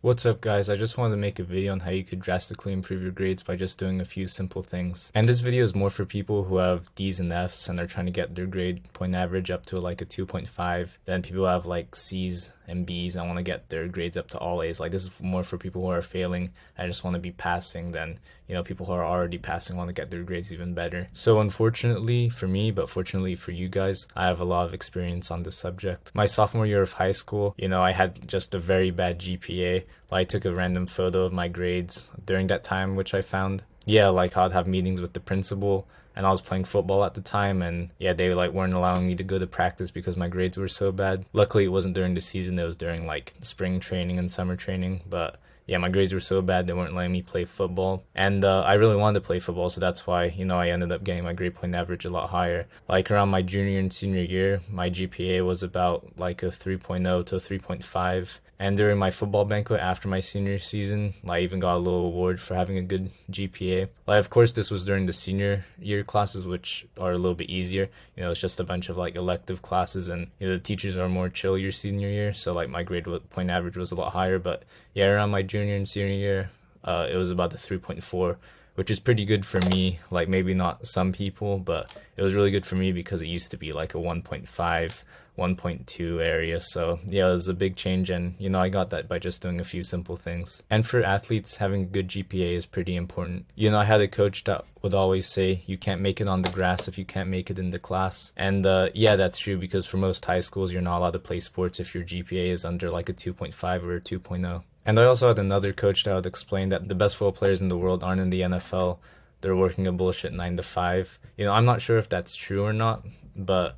What's up guys, I just wanted to make a video on how you could drastically improve your grades by just doing a few simple things. And this video is more for people who have D's and F's and they're trying to get their grade point average up to like a 2.5. Then people who have like C's and B's and want to get their grades up to all A's. Like this is more for people who are failing and just want to be passing than, people who are already passing want to get their grades even better. So unfortunately for me, but fortunately for you guys, I have a lot of experience on this subject. My sophomore year of high school, I had just a very bad GPA. I took a random photo of my grades during that time, which I found. I'd have meetings with the principal, and I was playing football at the time, and they weren't allowing me to go to practice because my grades were so bad. Luckily, it wasn't during the season, it was during spring training and summer training, but my grades were so bad they weren't letting me play football. And I really wanted to play football, so that's why, I ended up getting my grade point average a lot higher. Around my junior and senior year, my GPA was about a 3.0 to a 3.5. And during my football banquet after my senior season, I even got a little award for having a good GPA. Of course, this was during the senior year classes, which are a little bit easier. It's just a bunch of elective classes, and the teachers are more chill your senior year. So my grade point average was a lot higher. But around my junior and senior year, it was about the 3.4. Which is pretty good for me, maybe not some people, but it was really good for me because it used to be a 1.5, 1.2 area. So it was a big change, and I got that by just doing a few simple things. And for athletes, having a good GPA is pretty important. I had a coach that would always say, you can't make it on the grass if you can't make it in the class. And that's true, because for most high schools, you're not allowed to play sports if your GPA is under a 2.5 or a 2.0. And I also had another coach that would explain that the best football players in the world aren't in the NFL. They're working a bullshit 9 to 5. I'm not sure if that's true or not, but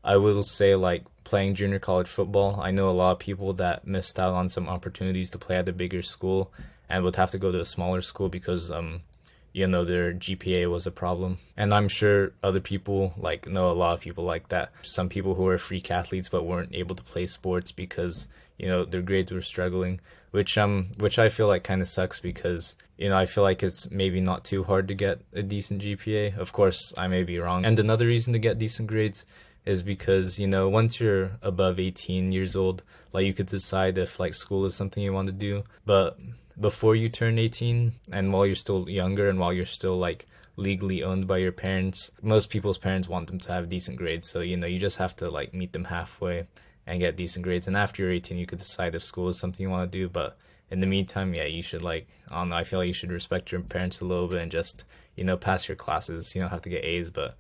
I will say playing junior college football, I know a lot of people that missed out on some opportunities to play at a bigger school and would have to go to a smaller school because their GPA was a problem. And I'm sure other people know a lot of people like that. Some people who are freak athletes but weren't able to play sports because their grades were struggling, which I feel kind of sucks because I feel it's maybe not too hard to get a decent GPA. Of course, I may be wrong. And another reason to get decent grades is because once you're above 18 years old, you could decide if school is something you want to do. But before you turn 18 and while you're still younger and while you're still legally owned by your parents, most people's parents want them to have decent grades. So you just have to meet them halfway and get decent grades. And after you're 18, you could decide if school is something you want to do. But in the meantime, you should I don't know, I feel you should respect your parents a little bit and just pass your classes. You don't have to get A's, but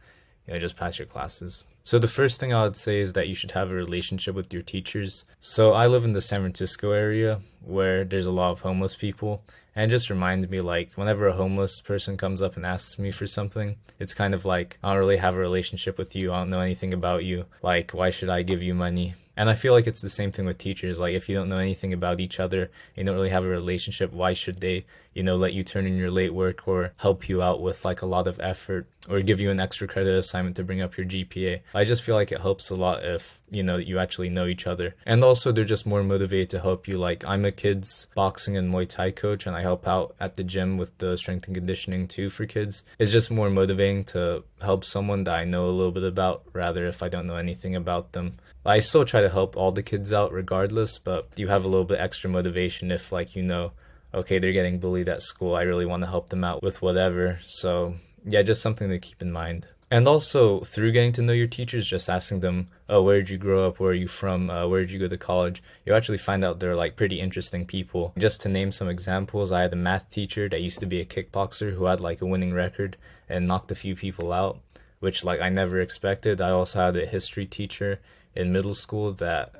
just pass your classes. So the first thing I would say is that you should have a relationship with your teachers. So I live in the San Francisco area where there's a lot of homeless people. And it just reminds me, whenever a homeless person comes up and asks me for something, it's kind of I don't really have a relationship with you. I don't know anything about you. Why should I give you money? And I feel it's the same thing with teachers. If you don't know anything about each other, you don't really have a relationship, why should they, let you turn in your late work or help you out with a lot of effort or give you an extra credit assignment to bring up your GPA? I just feel it helps a lot if, you actually know each other. And also they're just more motivated to help you. I'm a kids boxing and Muay Thai coach, and I help out at the gym with the strength and conditioning too for kids. It's just more motivating to help someone that I know a little bit about, rather if I don't know anything about them. I still try to help all the kids out regardless, but you have a little bit extra motivation if okay, they're getting bullied at school, I really want to help them out with whatever. So just something to keep in mind. And also through getting to know your teachers, just asking them, oh, where did you grow up, where are you from, where did you go to college, you actually find out they're pretty interesting people. Just to name some examples, I had a math teacher that used to be a kickboxer who had a winning record and knocked a few people out, which I never expected. I also had a history teacher in middle school that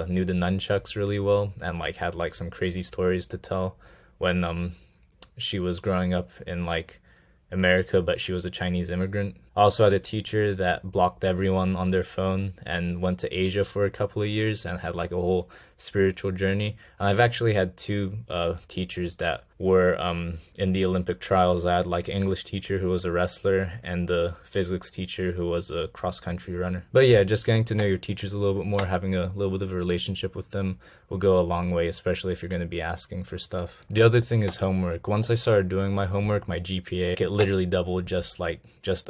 knew the nunchucks really well and had some crazy stories to tell when she was growing up in America, but she was a Chinese immigrant. I also had a teacher that blocked everyone on their phone and went to Asia for a couple of years and had a whole spiritual journey. And I've actually had two teachers that were in the Olympic trials. I had an English teacher who was a wrestler and the physics teacher who was a cross-country runner. But just getting to know your teachers a little bit more, having a little bit of a relationship with them will go a long way, especially if you're going to be asking for stuff. The other thing is homework. Once I started doing my homework, my GPA, it literally doubled just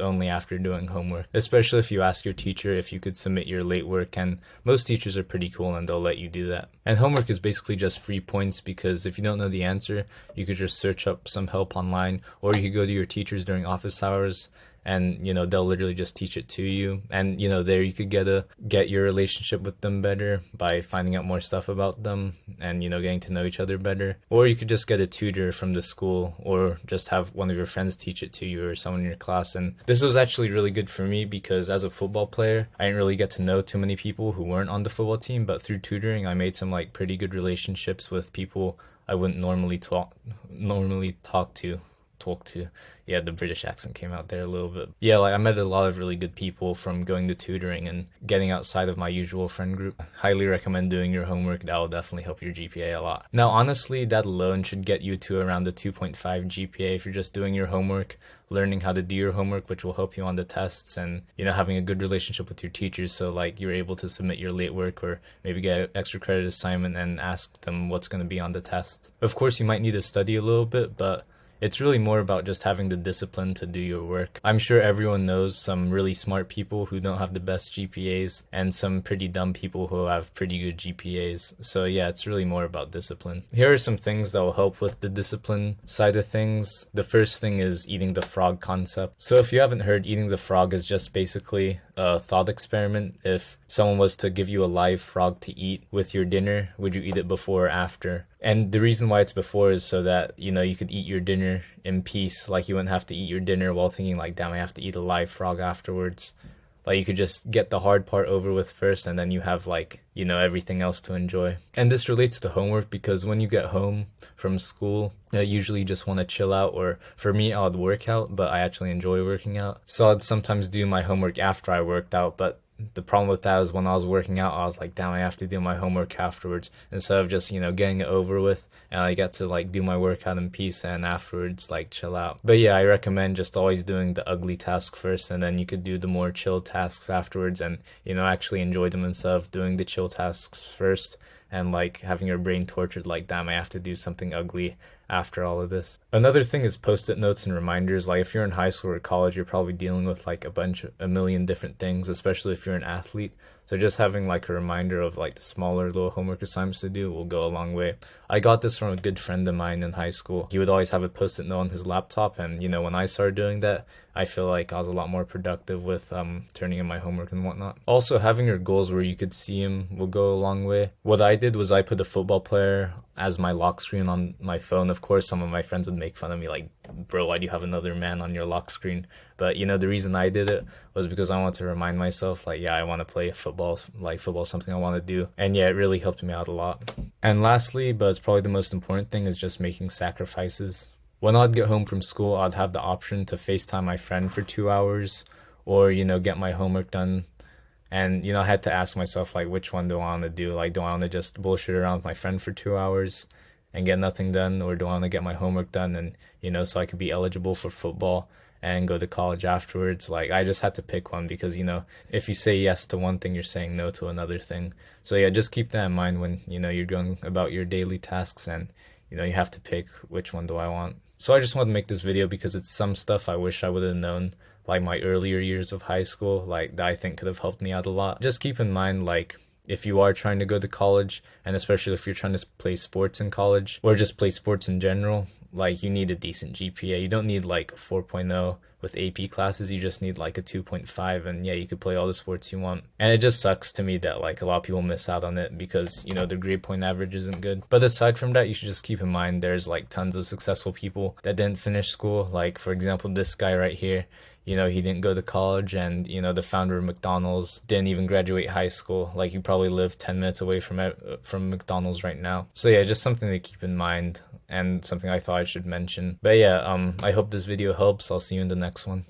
only after doing homework, especially if you ask your teacher if you could submit your late work, and most teachers are pretty cool and they'll let you do that. And homework is basically just free points, because if you don't know the answer, you could just search up some help online, or you could go to your teachers during office hours and they'll literally just teach it to you, and there you could get your relationship with them better by finding out more stuff about them and getting to know each other better. Or you could just get a tutor from the school, or just have one of your friends teach it to you, or someone in your class. And this was actually really good for me, because as a football player I didn't really get to know too many people who weren't on the football team, but through tutoring I made some like pretty good relationships with people I wouldn't normally talk to. Yeah, the British accent came out there a little bit. Yeah, like I met a lot of really good people from going to tutoring and getting outside of my usual friend group. Highly recommend doing your homework. That will definitely help your GPA a lot. Now, honestly, that alone should get you to around the 2.5 GPA if you're just doing your homework, learning how to do your homework, which will help you on the tests, and having a good relationship with your teachers, so like you're able to submit your late work or maybe get an extra credit assignment and ask them what's going to be on the test. Of course, you might need to study a little bit, but it's really more about just having the discipline to do your work. I'm sure everyone knows some really smart people who don't have the best GPAs, and some pretty dumb people who have pretty good GPAs. So yeah, it's really more about discipline. Here are some things that will help with the discipline side of things. The first thing is eating the frog concept. So if you haven't heard, eating the frog is just basically a thought experiment. If someone was to give you a live frog to eat with your dinner, would you eat it before or after? And the reason why it's before is so that, you could eat your dinner in peace. Like, you wouldn't have to eat your dinner while thinking like, damn, I have to eat a live frog afterwards. Like, you could just get the hard part over with first, and then you have like, everything else to enjoy. And this relates to homework, because when you get home from school, I usually just want to chill out, or for me, I would work out, but I actually enjoy working out. So I'd sometimes do my homework after I worked out, but the problem with that is when I was working out, I was like, damn, I have to do my homework afterwards, instead of just, getting it over with, and I get to like do my workout in peace and afterwards like chill out. But yeah, I recommend just always doing the ugly task first, and then you could do the more chill tasks afterwards, and actually enjoy them instead of doing the chill tasks first and like having your brain tortured like, damn, I have to do something ugly after all of this. Another thing is post-it notes and reminders. Like, if you're in high school or college, you're probably dealing with like a million different things, especially if you're an athlete. So just having like a reminder of like the smaller little homework assignments to do will go a long way. I got this from a good friend of mine in high school. He would always have a post-it note on his laptop, and when I started doing that, I feel like I was a lot more productive with turning in my homework and whatnot. Also, having your goals where you could see them will go a long way. What I did was I put a football player as my lock screen on my phone. Of course, some of my friends would make fun of me like, bro, why do you have another man on your lock screen? But the reason I did it was because I wanted to remind myself like, yeah, I want to play football, like football is something I want to do. And yeah, it really helped me out a lot. And lastly, but it's probably the most important thing, is just making sacrifices. When I'd get home from school, I'd have the option to FaceTime my friend for 2 hours, or get my homework done. And I had to ask myself like, which one do I want to do? Like, do I want to just bullshit around with my friend for 2 hours and get nothing done, or do I want to get my homework done and so I could be eligible for football and go to college afterwards? Like, I just had to pick one, because if you say yes to one thing, you're saying no to another thing. So yeah, just keep that in mind when you're going about your daily tasks, and you have to pick, which one do I want. So I just wanted to make this video because it's some stuff I wish I would have known, like my earlier years of high school, like that I think could have helped me out a lot. Just keep in mind, like, if you are trying to go to college, and especially if you're trying to play sports in college, or just play sports in general, like, you need a decent GPA. You don't need like a 4.0 with AP classes. You just need like a 2.5, and yeah, you could play all the sports you want. And it just sucks to me that like a lot of people miss out on it because their grade point average isn't good. But aside from that, you should just keep in mind there's like tons of successful people that didn't finish school. Like, for example, this guy right here, he didn't go to college, and the founder of McDonald's didn't even graduate high school. Like, you probably live 10 minutes away from McDonald's right now. So yeah, just something to keep in mind, and something I thought I should mention. But yeah, I hope this video helps. I'll see you in the next one.